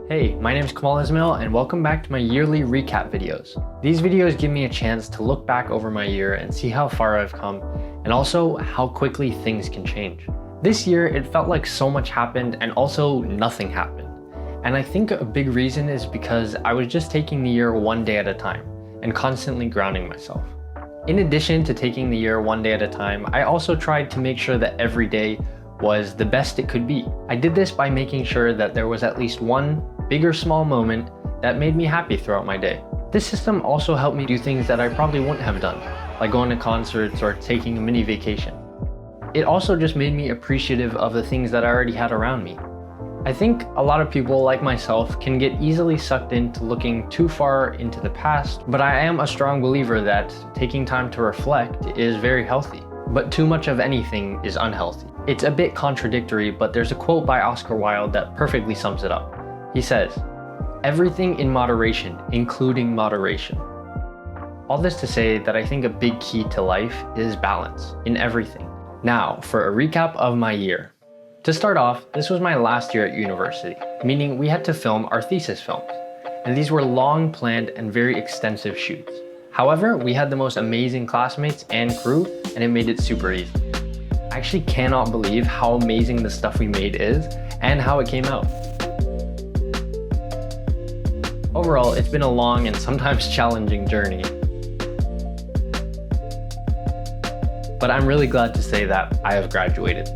Hey, my name is Kamal Ismail and welcome back to my yearly recap videos. These videos give me a chance to look back over my year and see how far I've come and also how quickly things can change. This year, it felt like so much happened and also nothing happened. And I think a big reason is because I was just taking the year one day at a time and constantly grounding myself. In addition to taking the year one day at a time, I also tried to make sure that every day was the best it could be. I did this by making sure that there was at least one big or small moment that made me happy throughout my day. This system also helped me do things that I probably wouldn't have done, like going to concerts or taking a mini vacation. It also just made me appreciative of the things that I already had around me. I think a lot of people, like myself, can get easily sucked into looking too far into the past, but I am a strong believer that taking time to reflect is very healthy. But too much of anything is unhealthy. It's a bit contradictory, but there's a quote by Oscar Wilde that perfectly sums it up. He says, "Everything in moderation, including moderation." All this to say that I think a big key to life is balance in everything. Now, for a recap of my year. To start off, this was my last year at university, meaning we had to film our thesis films. And these were long planned and very extensive shoots. However, we had the most amazing classmates and crew, and it made it super easy. I actually cannot believe how amazing the stuff we made is and how it came out. Overall, it's been a long and sometimes challenging journey. But I'm really glad to say that I have graduated.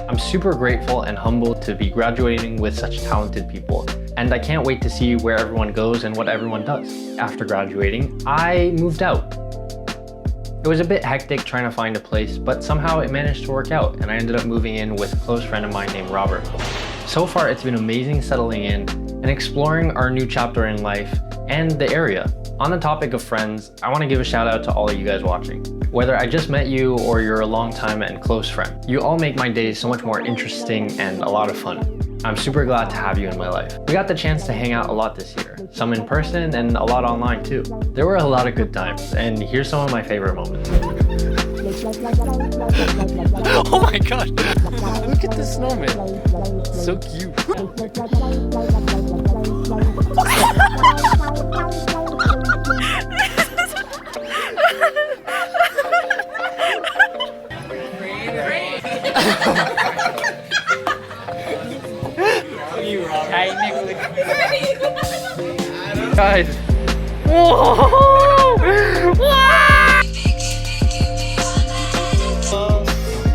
I'm super grateful and humbled to be graduating with such talented people, and I can't wait to see where everyone goes and what everyone does. After graduating, I moved out. It was a bit hectic trying to find a place, but somehow it managed to work out, and I ended up moving in with a close friend of mine named Robert. So far, it's been amazing settling in and exploring our new chapter in life and the area. On the topic of friends, I want to give a shout out to all of you guys watching. Whether I just met you or you're a long time and close friend, you all make my days so much more interesting and a lot of fun. I'm super glad to have you in my life. We got the chance to hang out a lot this year, some in person and a lot online too. There were a lot of good times, and here's some of my favorite moments. Oh my gosh! Look at the snowman. So cute. Guys. Whoa!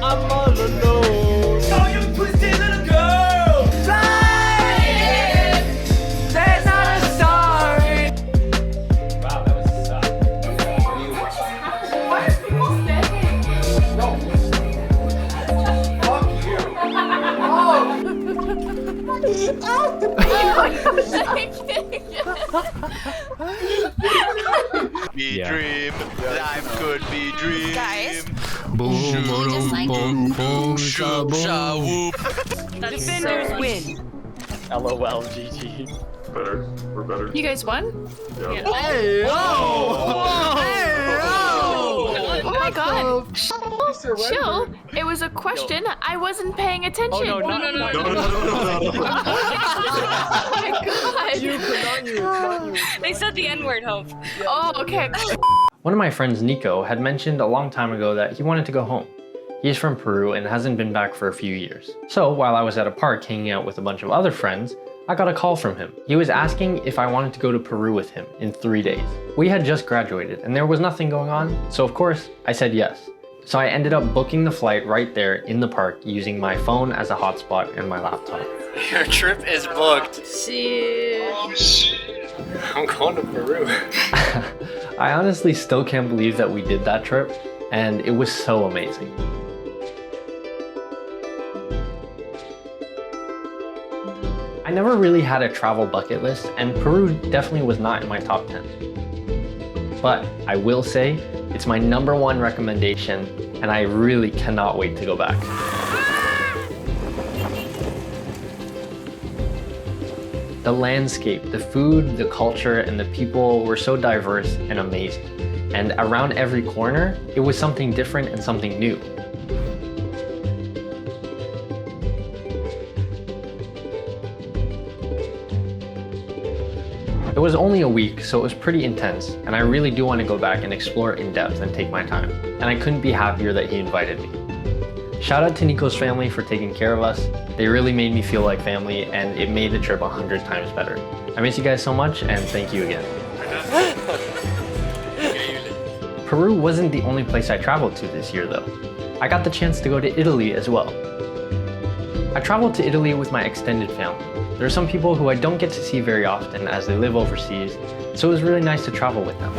I'm all alone. Oh, you twisted little girl. Try. There's not a sorry. Wow, that was suck. Why are people standing? No. Fuck you. Be dream, life could be dream. Guys, Boom, just like boom, shoop, sha, whoop. defenders win. LOL, GG. Better. We're better. You guys won? Yeah. Hey! Whoa! Hey! Oh my god. Chill. It was a question. I wasn't paying attention. Oh no! No. Oh my god. Not you. They said the N-word, Hope. Oh, okay. One of my friends, Nico, had mentioned a long time ago that he wanted to go home. He's from Peru and hasn't been back for a few years. So while I was at a park hanging out with a bunch of other friends, I got a call from him. He was asking if I wanted to go to Peru with him in 3 days. We had just graduated and there was nothing going on, so of course I said yes. So I ended up booking the flight right there in the park using my phone as a hotspot and my laptop. Your trip is booked. Shit. I'm going to Peru. I honestly still can't believe that we did that trip, and it was so amazing. I never really had a travel bucket list, and Peru definitely was not in my top 10. But I will say, it's my #1 recommendation, and I really cannot wait to go back. The landscape, the food, the culture, and the people were so diverse and amazing. And around every corner, it was something different and something new. It was only a week, so it was pretty intense, and I really do want to go back and explore in depth and take my time. And I couldn't be happier that he invited me. Shout out to Nico's family for taking care of us. They really made me feel like family, and it made the trip 100 times better. I miss you guys so much, and thank you again. Peru wasn't the only place I traveled to this year though. I got the chance to go to Italy as well. I traveled to Italy with my extended family. There are some people who I don't get to see very often as they live overseas, so it was really nice to travel with them.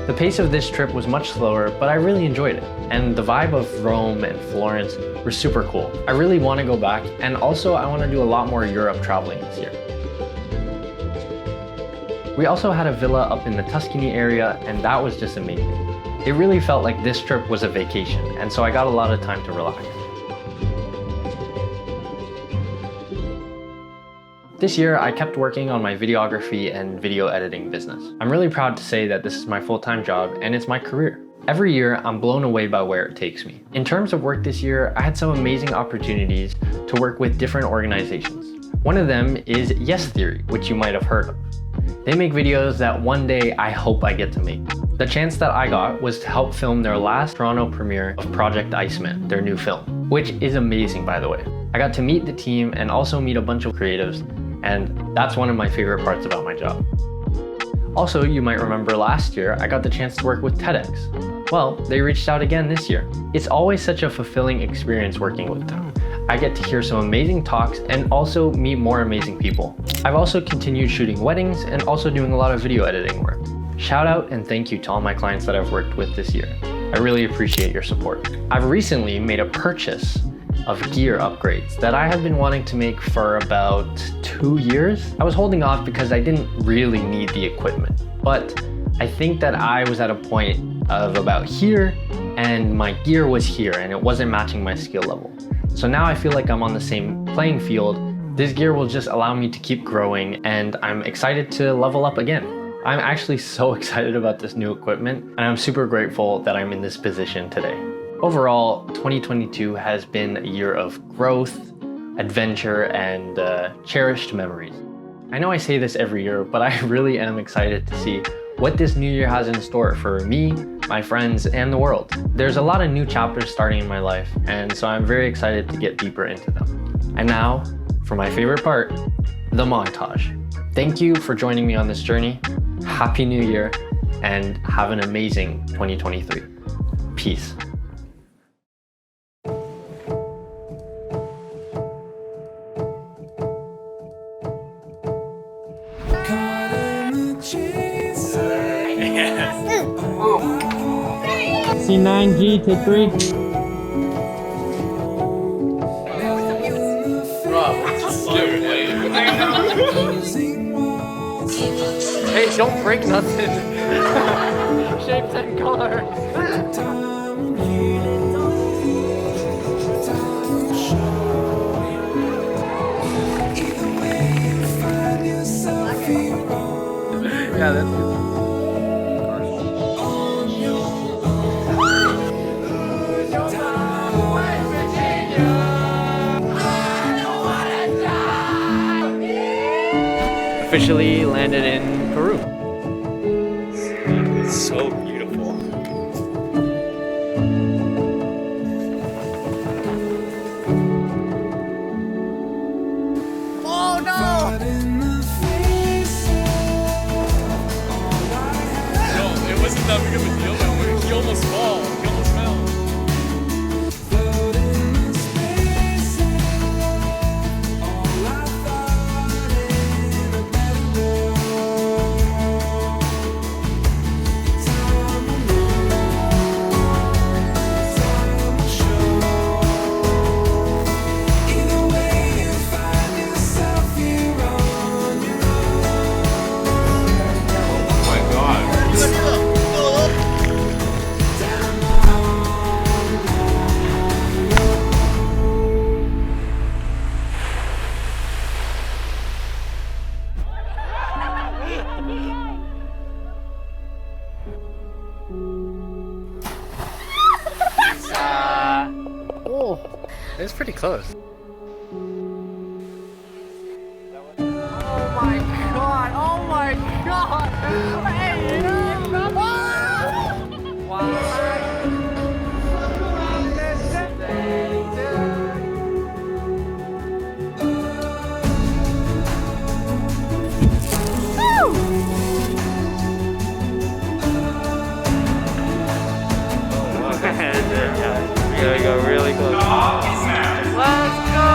The pace of this trip was much slower, but I really enjoyed it, and the vibe of Rome and Florence were super cool. I really want to go back, and also I want to do a lot more Europe traveling this year. We also had a villa up in the Tuscany area, and that was just amazing. It really felt like this trip was a vacation, and so I got a lot of time to relax. This year, I kept working on my videography and video editing business. I'm really proud to say that this is my full-time job and it's my career. Every year, I'm blown away by where it takes me. In terms of work this year, I had some amazing opportunities to work with different organizations. One of them is Yes Theory, which you might have heard of. They make videos that one day I hope I get to make. The chance that I got was to help film their last Toronto premiere of Project Iceman, their new film, which is amazing by the way. I got to meet the team and also meet a bunch of creatives, and that's one of my favorite parts about my job. Also, you might remember last year, I got the chance to work with TEDx. Well, they reached out again this year. It's always such a fulfilling experience working with them. I get to hear some amazing talks and also meet more amazing people. I've also continued shooting weddings and also doing a lot of video editing work. Shout out and thank you to all my clients that I've worked with this year. I really appreciate your support. I've recently made a purchase of gear upgrades that I have been wanting to make for about 2 years. I was holding off because I didn't really need the equipment, but I think that I was at a point of about here and my gear was here and it wasn't matching my skill level. So now I feel like I'm on the same playing field. This gear will just allow me to keep growing and I'm excited to level up again. I'm actually so excited about this new equipment and I'm super grateful that I'm in this position today. Overall, 2022 has been a year of growth, adventure, and cherished memories. I know I say this every year, but I really am excited to see what this new year has in store for me, my friends, and the world. There's a lot of new chapters starting in my life, and so I'm very excited to get deeper into them. And now, for my favorite part, the montage. Thank you for joining me on this journey. Happy New Year, and have an amazing 2023. Peace. C9G, take 3. Hey, don't break nothing. Shapes and colors. Yeah, that's good. Officially landed in Peru. It's so beautiful. Oh no! No, it wasn't that big of a deal, but he almost fell. He almost fell. Oh, it was pretty close. Oh my We gotta go really close. Let's go!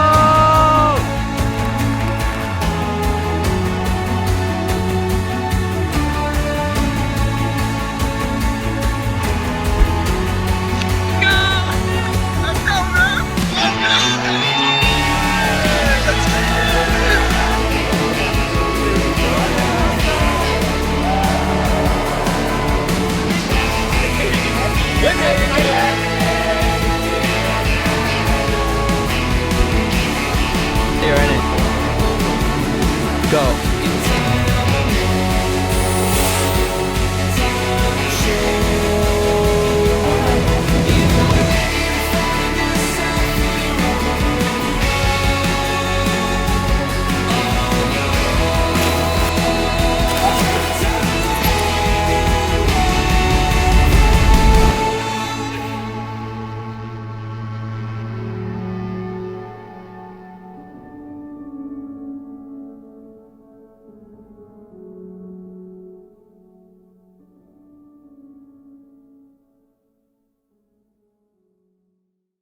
You're in it. Go.